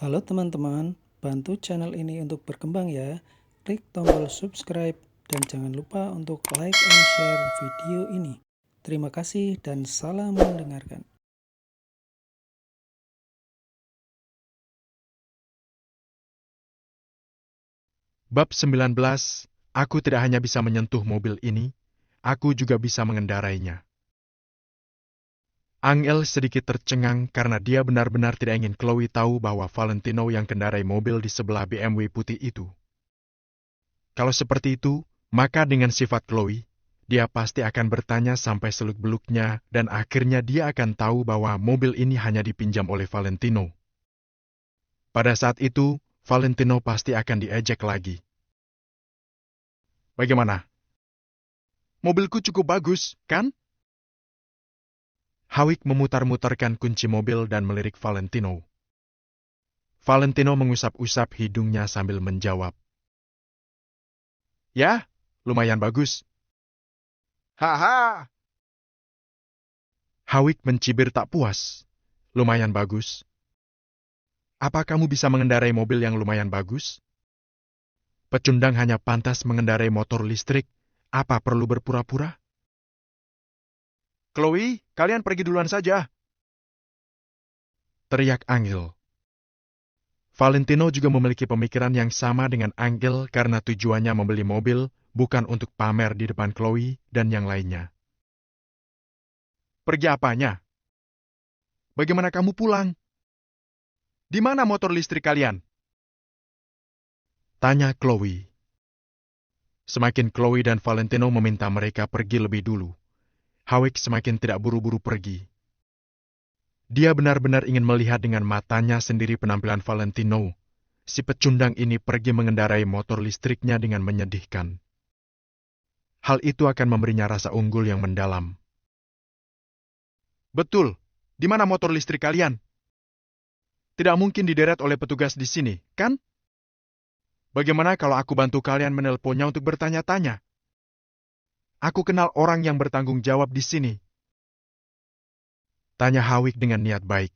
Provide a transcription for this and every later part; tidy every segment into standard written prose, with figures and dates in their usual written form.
Halo teman-teman, bantu channel ini untuk berkembang ya. Klik tombol subscribe dan jangan lupa untuk like and share video ini. Terima kasih dan salam mendengarkan. Bab 19, aku tidak hanya bisa menyentuh mobil ini, aku juga bisa mengendarainya. Angel sedikit tercengang karena dia benar-benar tidak ingin Chloe tahu bahwa Valentino yang kendarai mobil di sebelah BMW putih itu. Kalau seperti itu, maka dengan sifat Chloe, dia pasti akan bertanya sampai seluk-beluknya dan akhirnya dia akan tahu bahwa mobil ini hanya dipinjam oleh Valentino. Pada saat itu, Valentino pasti akan diejek lagi. Bagaimana? Mobilku cukup bagus, kan? Hawik memutar-mutarkan kunci mobil dan melirik Valentino. Valentino mengusap-usap hidungnya sambil menjawab. Ya, lumayan bagus. Haha. Hawik mencibir tak puas. Lumayan bagus. Apa kamu bisa mengendarai mobil yang lumayan bagus? Pecundang hanya pantas mengendarai motor listrik. Apa perlu berpura-pura? Chloe, kalian pergi duluan saja. Teriak Angel. Valentino juga memiliki pemikiran yang sama dengan Angel karena tujuannya membeli mobil bukan untuk pamer di depan Chloe dan yang lainnya. Pergi apanya? Bagaimana kamu pulang? Di mana motor listrik kalian? Tanya Chloe. Semakin Chloe dan Valentino meminta mereka pergi lebih dulu, Hawik semakin tidak buru-buru pergi. Dia benar-benar ingin melihat dengan matanya sendiri penampilan Valentino. Si pecundang ini pergi mengendarai motor listriknya dengan menyedihkan. Hal itu akan memberinya rasa unggul yang mendalam. Betul, di mana motor listrik kalian? Tidak mungkin dideret oleh petugas di sini, kan? Bagaimana kalau aku bantu kalian menelponnya untuk bertanya-tanya? Aku kenal orang yang bertanggung jawab di sini. Tanya Hawik dengan niat baik.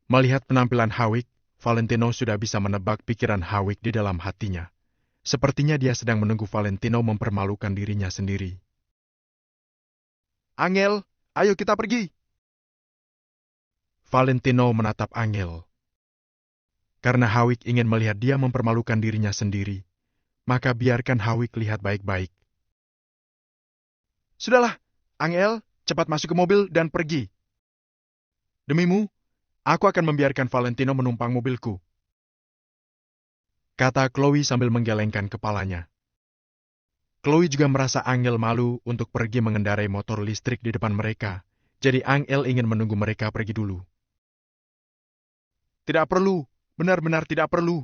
Melihat penampilan Hawik, Valentino sudah bisa menebak pikiran Hawik di dalam hatinya. Sepertinya dia sedang menunggu Valentino mempermalukan dirinya sendiri. Angel, ayo kita pergi. Valentino menatap Angel. Karena Hawik ingin melihat dia mempermalukan dirinya sendiri, maka biarkan Hawik lihat baik-baik. Sudahlah, Angel, cepat masuk ke mobil dan pergi. Demimu, aku akan membiarkan Valentino menumpang mobilku. Kata Chloe sambil menggelengkan kepalanya. Chloe juga merasa Angel malu untuk pergi mengendarai motor listrik di depan mereka, jadi Angel ingin menunggu mereka pergi dulu. Tidak perlu, benar-benar tidak perlu.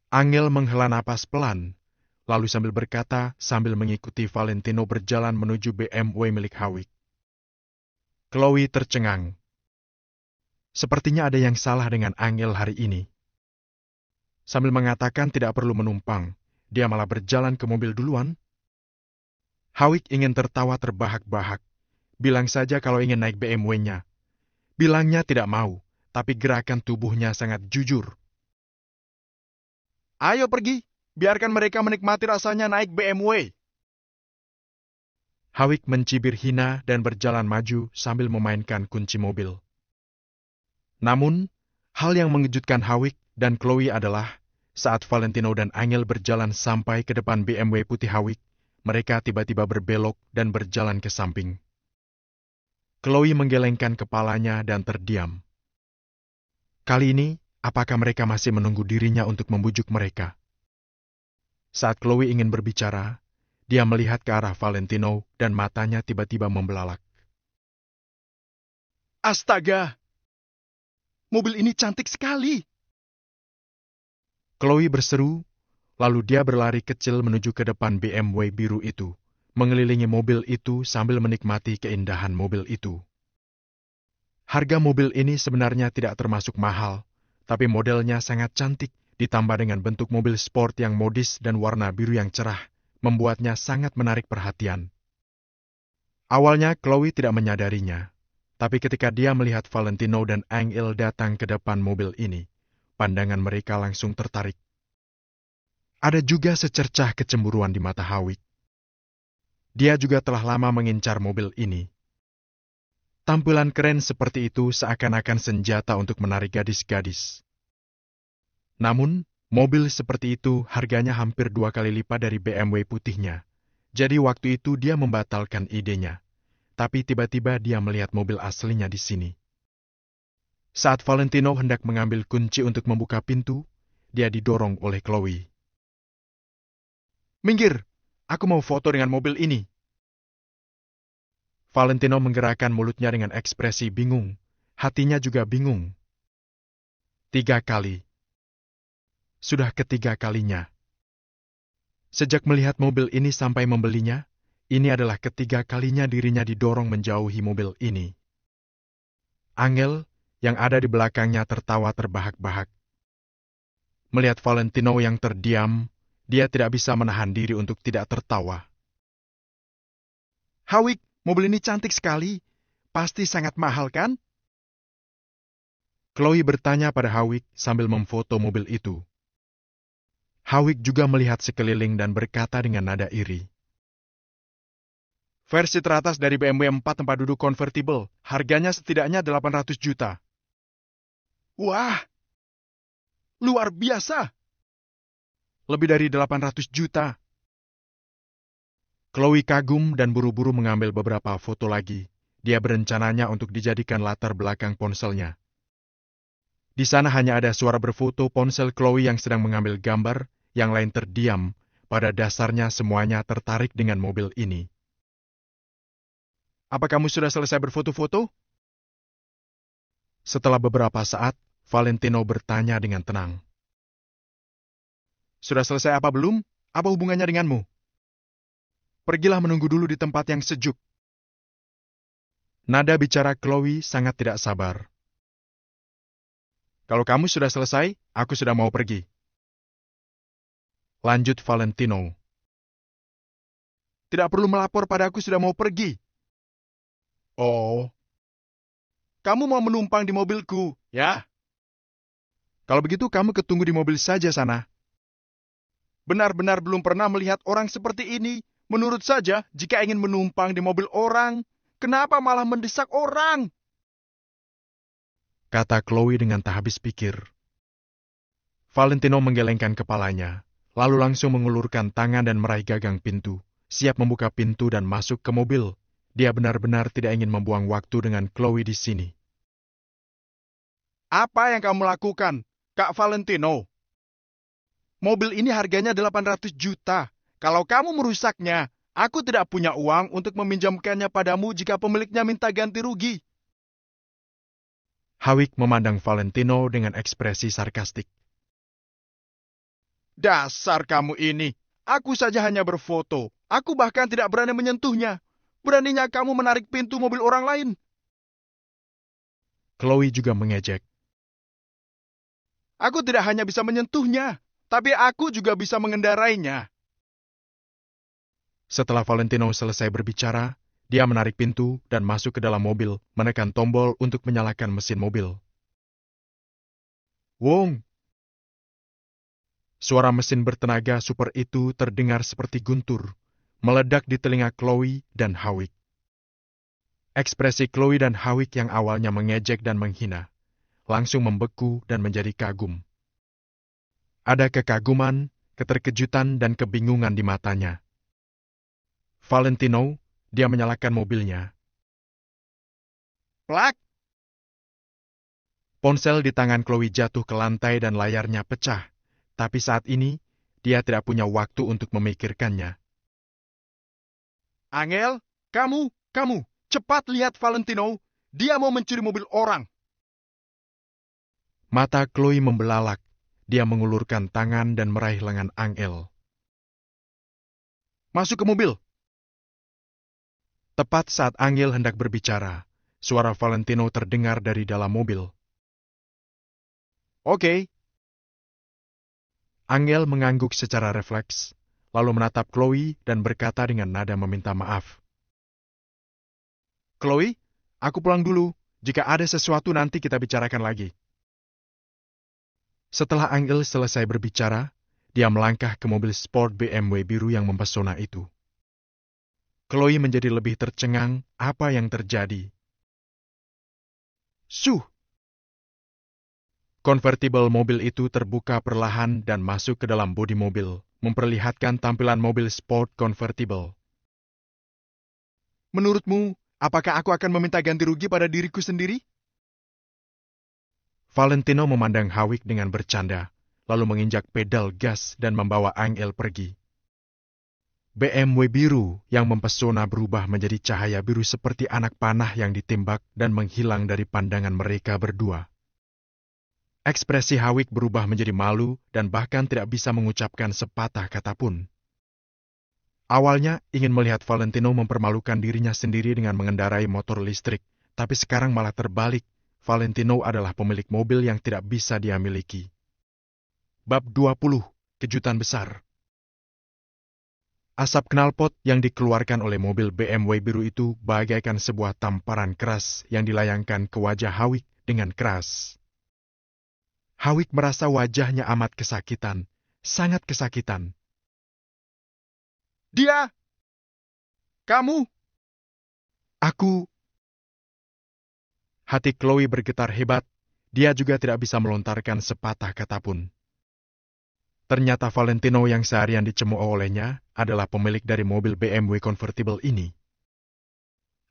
Angel menghela napas pelan, lalu sambil berkata sambil mengikuti Valentino berjalan menuju BMW milik Hawik. Chloe tercengang. Sepertinya ada yang salah dengan Angel hari ini. Sambil mengatakan tidak perlu menumpang, dia malah berjalan ke mobil duluan. Hawik ingin tertawa terbahak-bahak. Bilang saja kalau ingin naik BMW-nya. Bilangnya tidak mau, tapi gerakan tubuhnya sangat jujur. Ayo pergi, biarkan mereka menikmati rasanya naik BMW. Hawik mencibir hina dan berjalan maju sambil memainkan kunci mobil. Namun, hal yang mengejutkan Hawik dan Chloe adalah saat Valentino dan Angel berjalan sampai ke depan BMW putih Hawik, mereka tiba-tiba berbelok dan berjalan ke samping. Chloe menggelengkan kepalanya dan terdiam. Kali ini, apakah mereka masih menunggu dirinya untuk membujuk mereka? Saat Chloe ingin berbicara, dia melihat ke arah Valentino dan matanya tiba-tiba membelalak. Astaga! Mobil ini cantik sekali! Chloe berseru, lalu dia berlari kecil menuju ke depan BMW biru itu, mengelilingi mobil itu sambil menikmati keindahan mobil itu. Harga mobil ini sebenarnya tidak termasuk mahal, tapi modelnya sangat cantik, ditambah dengan bentuk mobil sport yang modis dan warna biru yang cerah, membuatnya sangat menarik perhatian. Awalnya Chloe tidak menyadarinya, Tapi ketika dia melihat Valentino dan Angel datang ke depan mobil ini, pandangan mereka langsung tertarik. Ada juga secercah kecemburuan di mata Hawik. Dia juga telah lama mengincar mobil ini. Tampilan keren seperti itu seakan-akan senjata untuk menarik gadis-gadis. Namun, mobil seperti itu harganya hampir 2 kali lipat dari BMW putihnya. Jadi waktu itu dia membatalkan idenya. Tapi tiba-tiba dia melihat mobil aslinya di sini. Saat Valentino hendak mengambil kunci untuk membuka pintu, dia didorong oleh Chloe. "Minggir, aku mau foto dengan mobil ini." Valentino menggerakkan mulutnya dengan ekspresi bingung. Hatinya juga bingung. 3 kali. Sudah ketiga kalinya. Sejak melihat mobil ini sampai membelinya, ini adalah ketiga kalinya dirinya didorong menjauhi mobil ini. Angel yang ada di belakangnya tertawa terbahak-bahak. Melihat Valentino yang terdiam, dia tidak bisa menahan diri untuk tidak tertawa. "Hawik, mobil ini cantik sekali. Pasti sangat mahal, kan?" Chloe bertanya pada Hawik sambil memfoto mobil itu. Hawik juga melihat sekeliling dan berkata dengan nada iri. "Versi teratas dari BMW 4 tempat duduk konvertibel, harganya setidaknya 800 juta. Wah, luar biasa! Lebih dari 800 juta. Chloe kagum dan buru-buru mengambil beberapa foto lagi. Dia berencananya untuk dijadikan latar belakang ponselnya. Di sana hanya ada suara berfoto ponsel Chloe yang sedang mengambil gambar, yang lain terdiam. Pada dasarnya semuanya tertarik dengan mobil ini. "Apa kamu sudah selesai berfoto-foto?" Setelah beberapa saat, Valentino bertanya dengan tenang. "Sudah selesai apa belum? Apa hubungannya denganmu? Pergilah menunggu dulu di tempat yang sejuk." Nada bicara Chloe sangat tidak sabar. "Kalau kamu sudah selesai, aku sudah mau pergi." Lanjut Valentino. "Tidak perlu melapor pada aku sudah mau pergi." "Oh, kamu mau menumpang di mobilku, ya? Kalau begitu kamu ketunggu di mobil saja sana." "Benar-benar belum pernah melihat orang seperti ini. Menurut saja, jika ingin menumpang di mobil orang, kenapa malah mendesak orang?" kata Chloe dengan tak habis pikir. Valentino menggelengkan kepalanya, lalu langsung mengulurkan tangan dan meraih gagang pintu, siap membuka pintu dan masuk ke mobil. Dia benar-benar tidak ingin membuang waktu dengan Chloe di sini. "Apa yang kamu lakukan, Kak Valentino? Mobil ini harganya 800 juta. Kalau kamu merusaknya, aku tidak punya uang untuk meminjamkannya padamu jika pemiliknya minta ganti rugi." Hawik memandang Valentino dengan ekspresi sarkastik. "Dasar kamu ini, aku saja hanya berfoto. Aku bahkan tidak berani menyentuhnya. Beraninya kamu menarik pintu mobil orang lain." Chloe juga mengejek. "Aku tidak hanya bisa menyentuhnya, tapi aku juga bisa mengendarainya." Setelah Valentino selesai berbicara, dia menarik pintu dan masuk ke dalam mobil, menekan tombol untuk menyalakan mesin mobil. Wong! Suara mesin bertenaga super itu terdengar seperti guntur, meledak di telinga Chloe dan Hawik. Ekspresi Chloe dan Hawik yang awalnya mengejek dan menghina, langsung membeku dan menjadi kagum. Ada kekaguman, keterkejutan, dan kebingungan di matanya. Valentino, dia menyalakan mobilnya. Plak! Ponsel di tangan Chloe jatuh ke lantai dan layarnya pecah. Tapi saat ini, dia tidak punya waktu untuk memikirkannya. "Angel, kamu, cepat lihat Valentino. Dia mau mencuri mobil orang." Mata Chloe membelalak. Dia mengulurkan tangan dan meraih lengan Angel. "Masuk ke mobil." Tepat saat Angel hendak berbicara, suara Valentino terdengar dari dalam mobil. "Oke." Angel mengangguk secara refleks, lalu menatap Chloe dan berkata dengan nada meminta maaf. "Chloe, Aku pulang dulu. Jika ada sesuatu nanti kita bicarakan lagi. Setelah Angel selesai berbicara, dia melangkah ke mobil sport BMW biru yang mempesona itu. Chloe menjadi lebih tercengang apa yang terjadi. Suh! Konvertibel mobil itu terbuka perlahan dan masuk ke dalam bodi mobil, memperlihatkan tampilan mobil sport konvertibel. Menurutmu, apakah aku akan meminta ganti rugi pada diriku sendiri? Valentino memandang Hawick dengan bercanda, lalu menginjak pedal gas dan membawa Angel pergi. BMW biru yang mempesona berubah menjadi cahaya biru seperti anak panah yang ditembak dan menghilang dari pandangan mereka berdua. Ekspresi Hawick berubah menjadi malu dan bahkan tidak bisa mengucapkan sepatah kata pun. Awalnya ingin melihat Valentino mempermalukan dirinya sendiri dengan mengendarai motor listrik, tapi sekarang malah terbalik. Valentino adalah pemilik mobil yang tidak bisa dia miliki. Bab 20. Kejutan besar. Asap knalpot yang dikeluarkan oleh mobil BMW biru itu bagaikan sebuah tamparan keras yang dilayangkan ke wajah Hawick dengan keras. Hawick merasa wajahnya amat kesakitan, sangat kesakitan. Dia! Kamu! Aku! Hati Chloe bergetar hebat, dia juga tidak bisa melontarkan sepatah kata pun. Ternyata Valentino yang seharian dicemooh olehnya adalah pemilik dari mobil BMW convertible ini.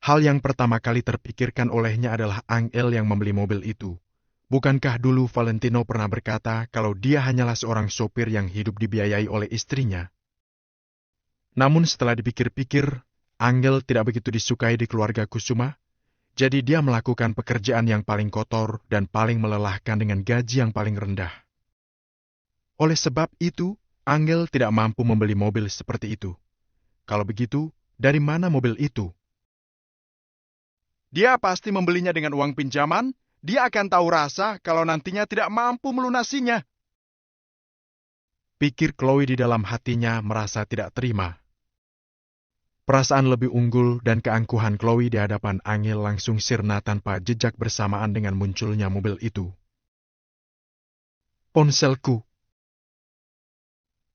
Hal yang pertama kali terpikirkan olehnya adalah Angel yang membeli mobil itu. Bukankah dulu Valentino pernah berkata kalau dia hanyalah seorang sopir yang hidup dibiayai oleh istrinya? Namun setelah dipikir-pikir, Angel tidak begitu disukai di keluarga Kusuma. Jadi dia melakukan pekerjaan yang paling kotor dan paling melelahkan dengan gaji yang paling rendah. Oleh sebab itu, Angel tidak mampu membeli mobil seperti itu. Kalau begitu, dari mana mobil itu? Dia pasti membelinya dengan uang pinjaman, dia akan tahu rasa kalau nantinya tidak mampu melunasinya. Pikir Chloe di dalam hatinya merasa tidak terima. Perasaan lebih unggul dan keangkuhan Chloe di hadapan Angel langsung sirna tanpa jejak bersamaan dengan munculnya mobil itu. Ponselku.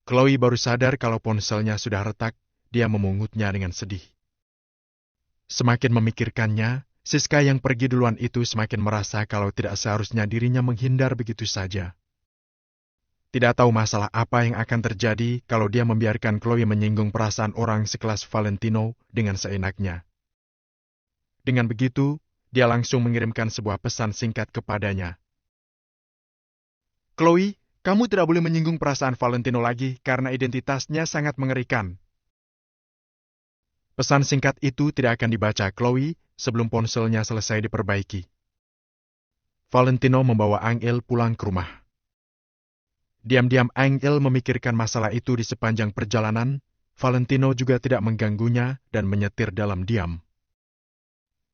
Chloe baru sadar kalau ponselnya sudah retak, dia memungutnya dengan sedih. Semakin memikirkannya, Siska yang pergi duluan itu semakin merasa kalau tidak seharusnya dirinya menghindar begitu saja. Tidak tahu masalah apa yang akan terjadi kalau dia membiarkan Chloe menyinggung perasaan orang sekelas Valentino dengan seenaknya. Dengan begitu, dia langsung mengirimkan sebuah pesan singkat kepadanya. Chloe, kamu tidak boleh menyinggung perasaan Valentino lagi karena identitasnya sangat mengerikan. Pesan singkat itu tidak akan dibaca Chloe sebelum ponselnya selesai diperbaiki. Valentino membawa Angel pulang ke rumah. Diam-diam Angel memikirkan masalah itu di sepanjang perjalanan, Valentino juga tidak mengganggunya dan menyetir dalam diam.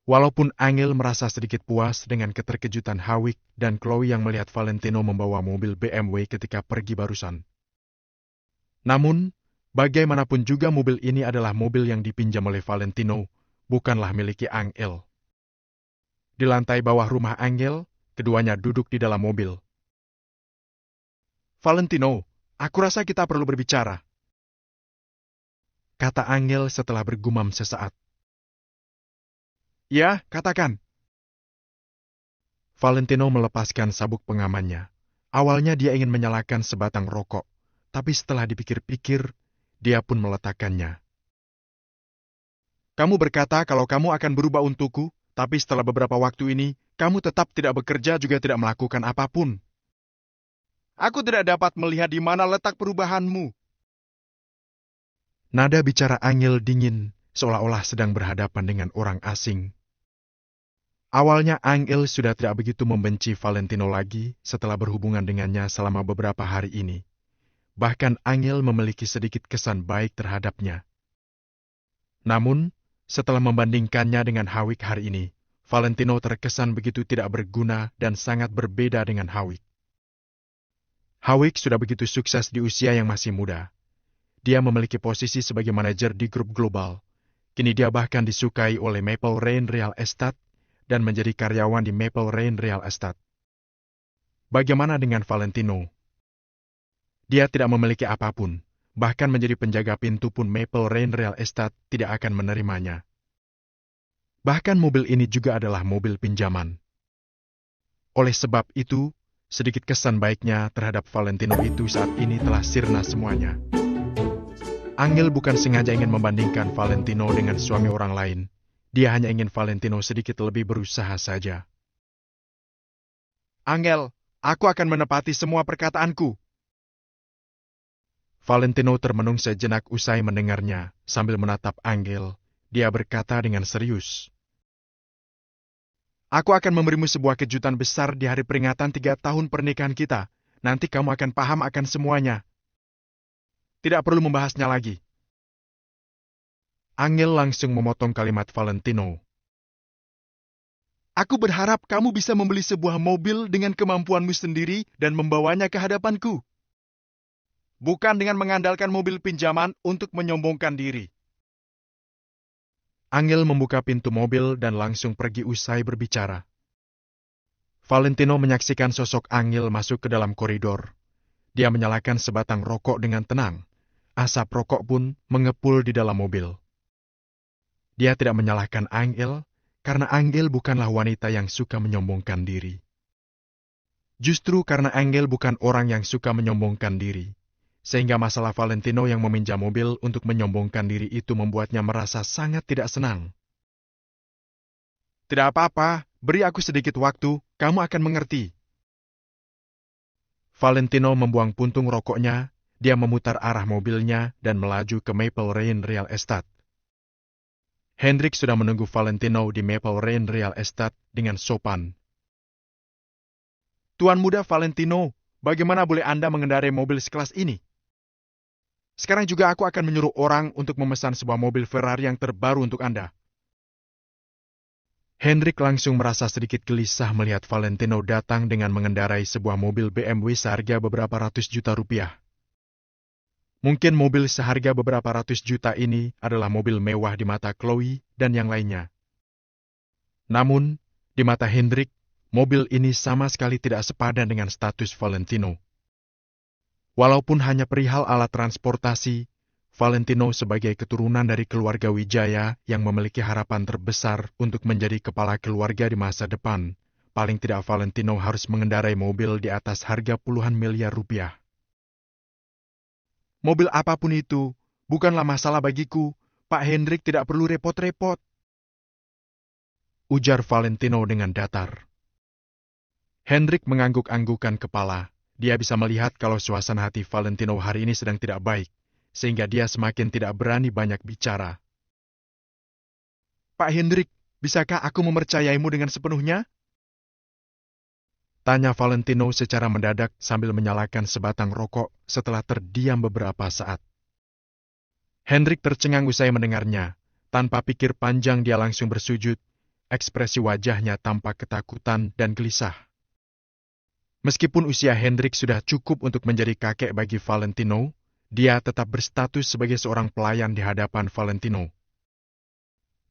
Walaupun Angel merasa sedikit puas dengan keterkejutan Hawick dan Chloe yang melihat Valentino membawa mobil BMW ketika pergi barusan. Namun, bagaimanapun juga mobil ini adalah mobil yang dipinjam oleh Valentino, bukanlah miliki Angel. Di lantai bawah rumah Angel, keduanya duduk di dalam mobil. Valentino, aku rasa kita perlu berbicara, kata Angel setelah bergumam sesaat. Ya, katakan. Valentino melepaskan sabuk pengamannya. Awalnya dia ingin menyalakan sebatang rokok, tapi setelah dipikir-pikir, dia pun meletakkannya. Kamu berkata kalau kamu akan berubah untukku, tapi setelah beberapa waktu ini, kamu tetap tidak bekerja juga tidak melakukan apapun. Aku tidak dapat melihat di mana letak perubahanmu. Nada bicara Angel dingin, seolah-olah sedang berhadapan dengan orang asing. Awalnya Angel sudah tidak begitu membenci Valentino lagi setelah berhubungan dengannya selama beberapa hari ini. Bahkan Angel memiliki sedikit kesan baik terhadapnya. Namun, setelah membandingkannya dengan Hawick hari ini, Valentino terkesan begitu tidak berguna dan sangat berbeda dengan Hawick. Hawick sudah begitu sukses di usia yang masih muda. Dia memiliki posisi sebagai manajer di grup global. Kini dia bahkan disukai oleh Maple Rain Real Estate dan menjadi karyawan di Maple Rain Real Estate. Bagaimana dengan Valentino? Dia tidak memiliki apapun, bahkan menjadi penjaga pintu pun Maple Rain Real Estate tidak akan menerimanya. Bahkan mobil ini juga adalah mobil pinjaman. Oleh sebab itu, sedikit kesan baiknya terhadap Valentino itu saat ini telah sirna semuanya. Angel bukan sengaja ingin membandingkan Valentino dengan suami orang lain. Dia hanya ingin Valentino sedikit lebih berusaha saja. Angel, aku akan menepati semua perkataanku. Valentino termenung sejenak usai mendengarnya. Sambil menatap Angel, dia berkata dengan serius. Aku akan memberimu sebuah kejutan besar di hari peringatan 3 tahun pernikahan kita. Nanti kamu akan paham akan semuanya. Tidak perlu membahasnya lagi. Angel langsung memotong kalimat Valentino. Aku berharap kamu bisa membeli sebuah mobil dengan kemampuanmu sendiri dan membawanya ke hadapanku. Bukan dengan mengandalkan mobil pinjaman untuk menyombongkan diri. Angel membuka pintu mobil dan langsung pergi usai berbicara. Valentino menyaksikan sosok Angel masuk ke dalam koridor. Dia menyalakan sebatang rokok dengan tenang. Asap rokok pun mengepul di dalam mobil. Dia tidak menyalahkan Angel, karena Angel bukanlah wanita yang suka menyombongkan diri. Justru karena Angel bukan orang yang suka menyombongkan diri, sehingga masalah Valentino yang meminjam mobil untuk menyombongkan diri itu membuatnya merasa sangat tidak senang. Tidak apa-apa, beri aku sedikit waktu, kamu akan mengerti. Valentino membuang puntung rokoknya, dia memutar arah mobilnya dan melaju ke Maple Rain Real Estate. Hendrik sudah menunggu Valentino di Maple Rain Real Estate dengan sopan. Tuan muda Valentino, bagaimana boleh Anda mengendarai mobil sekelas ini? Sekarang juga aku akan menyuruh orang untuk memesan sebuah mobil Ferrari yang terbaru untuk Anda. Hendrik langsung merasa sedikit gelisah melihat Valentino datang dengan mengendarai sebuah mobil BMW seharga beberapa ratus juta rupiah. Mungkin mobil seharga beberapa ratus juta ini adalah mobil mewah di mata Chloe dan yang lainnya. Namun, di mata Hendrik, mobil ini sama sekali tidak sepadan dengan status Valentino. Walaupun hanya perihal alat transportasi, Valentino sebagai keturunan dari keluarga Wijaya yang memiliki harapan terbesar untuk menjadi kepala keluarga di masa depan, paling tidak Valentino harus mengendarai mobil di atas harga puluhan miliar rupiah. Mobil apapun itu, bukanlah masalah bagiku. Pak Hendrik tidak perlu repot-repot. Ujar Valentino dengan datar. Hendrik mengangguk-anggukan kepala. Dia bisa melihat kalau suasana hati Valentino hari ini sedang tidak baik, sehingga dia semakin tidak berani banyak bicara. Pak Hendrik, bisakah aku mempercayaimu dengan sepenuhnya? Tanya Valentino secara mendadak sambil menyalakan sebatang rokok setelah terdiam beberapa saat. Hendrik tercengang usai mendengarnya. Tanpa pikir panjang dia langsung bersujud. Ekspresi wajahnya tampak ketakutan dan gelisah. Meskipun usia Hendrik sudah cukup untuk menjadi kakek bagi Valentino, dia tetap berstatus sebagai seorang pelayan di hadapan Valentino.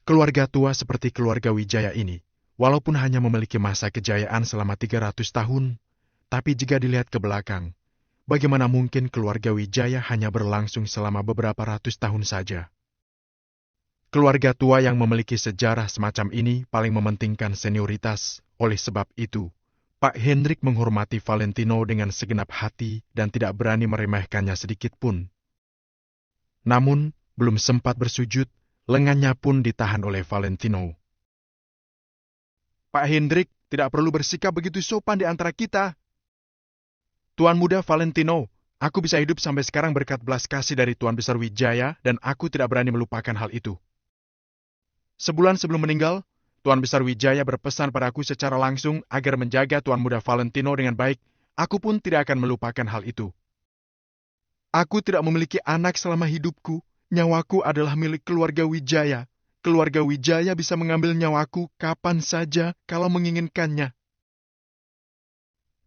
Keluarga tua seperti keluarga Wijaya ini, walaupun hanya memiliki masa kejayaan selama 300 tahun, tapi jika dilihat ke belakang, bagaimana mungkin keluarga Wijaya hanya berlangsung selama beberapa ratus tahun saja? Keluarga tua yang memiliki sejarah semacam ini paling mementingkan senioritas. Oleh sebab itu, Pak Hendrik menghormati Valentino dengan segenap hati dan tidak berani meremehkannya sedikit pun. Namun, belum sempat bersujud, lengannya pun ditahan oleh Valentino. Pak Hendrik tidak perlu bersikap begitu sopan di antara kita. Tuan muda Valentino, aku bisa hidup sampai sekarang berkat belas kasih dari Tuan Besar Wijaya dan aku tidak berani melupakan hal itu. Sebulan sebelum meninggal, Tuan Besar Wijaya berpesan padaku secara langsung agar menjaga Tuan muda Valentino dengan baik. Aku pun tidak akan melupakan hal itu. Aku tidak memiliki anak selama hidupku. Nyawaku adalah milik keluarga Wijaya. Keluarga Wijaya bisa mengambil nyawaku kapan saja kalau menginginkannya.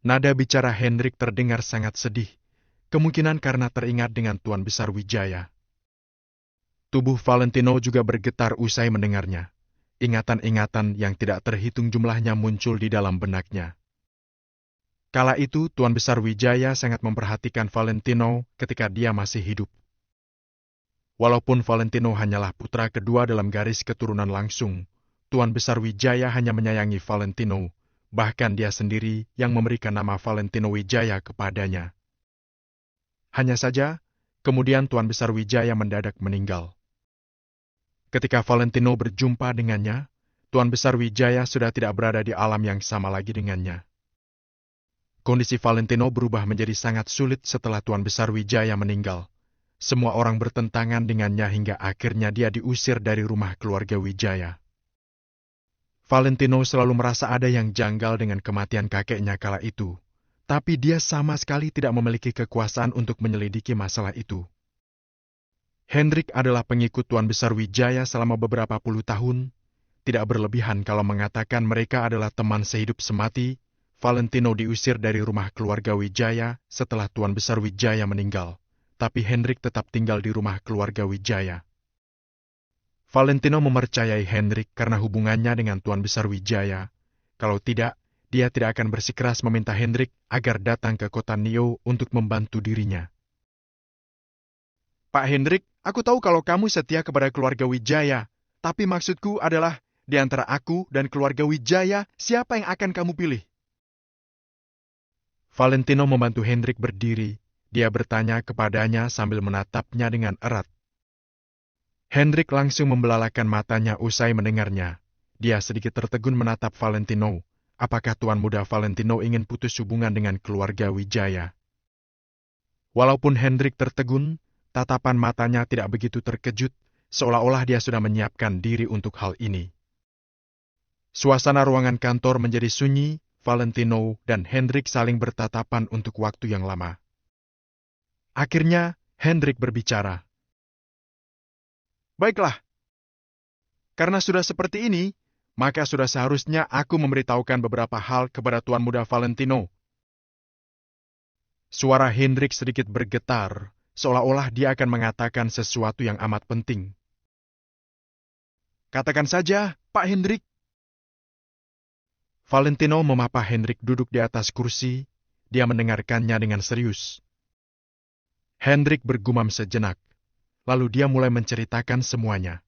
Nada bicara Hendrik terdengar sangat sedih. Kemungkinan karena teringat dengan Tuan Besar Wijaya. Tubuh Valentino juga bergetar usai mendengarnya. ingatan-ingatan yang tidak terhitung jumlahnya muncul di dalam benaknya. Kala itu, Tuan Besar Wijaya sangat memperhatikan Valentino ketika dia masih hidup. Walaupun Valentino hanyalah putra kedua dalam garis keturunan langsung, Tuan Besar Wijaya hanya menyayangi Valentino, bahkan dia sendiri yang memberikan nama Valentino Wijaya kepadanya. Hanya saja, kemudian Tuan Besar Wijaya mendadak meninggal. Ketika Valentino berjumpa dengannya, Tuan Besar Wijaya sudah tidak berada di alam yang sama lagi dengannya. Kondisi Valentino berubah menjadi sangat sulit setelah Tuan Besar Wijaya meninggal. Semua orang bertentangan dengannya hingga akhirnya dia diusir dari rumah keluarga Wijaya. Valentino selalu merasa ada yang janggal dengan kematian kakeknya kala itu, tapi dia sama sekali tidak memiliki kekuasaan untuk menyelidiki masalah itu. Hendrik adalah pengikut Tuan Besar Wijaya selama beberapa puluh tahun. Tidak berlebihan kalau mengatakan mereka adalah teman sehidup semati. Valentino diusir dari rumah keluarga Wijaya setelah Tuan Besar Wijaya meninggal. Tapi Hendrik tetap tinggal di rumah keluarga Wijaya. Valentino mempercayai Hendrik karena hubungannya dengan Tuan Besar Wijaya. Kalau tidak, dia tidak akan bersikeras meminta Hendrik agar datang ke kota Nio untuk membantu dirinya. Pak Hendrik, aku tahu kalau kamu setia kepada keluarga Wijaya, tapi maksudku adalah di antara aku dan keluarga Wijaya, siapa yang akan kamu pilih? Valentino membantu Hendrik berdiri. Dia bertanya kepadanya sambil menatapnya dengan erat. Hendrik langsung membelalakan matanya usai mendengarnya. Dia sedikit tertegun menatap Valentino. Apakah tuan muda Valentino ingin putus hubungan dengan keluarga Wijaya? Walaupun Hendrik tertegun, tatapan matanya tidak begitu terkejut, seolah-olah dia sudah menyiapkan diri untuk hal ini. Suasana ruangan kantor menjadi sunyi, Valentino dan Hendrik saling bertatapan untuk waktu yang lama. Akhirnya, Hendrik berbicara. Baiklah, karena sudah seperti ini, maka sudah seharusnya aku memberitahukan beberapa hal kepada Tuan Muda Valentino. Suara Hendrik sedikit bergetar, seolah-olah dia akan mengatakan sesuatu yang amat penting. Katakan saja, Pak Hendrik. Valentino memapa Hendrik duduk di atas kursi, dia mendengarkannya dengan serius. Hendrik bergumam sejenak, lalu dia mulai menceritakan semuanya.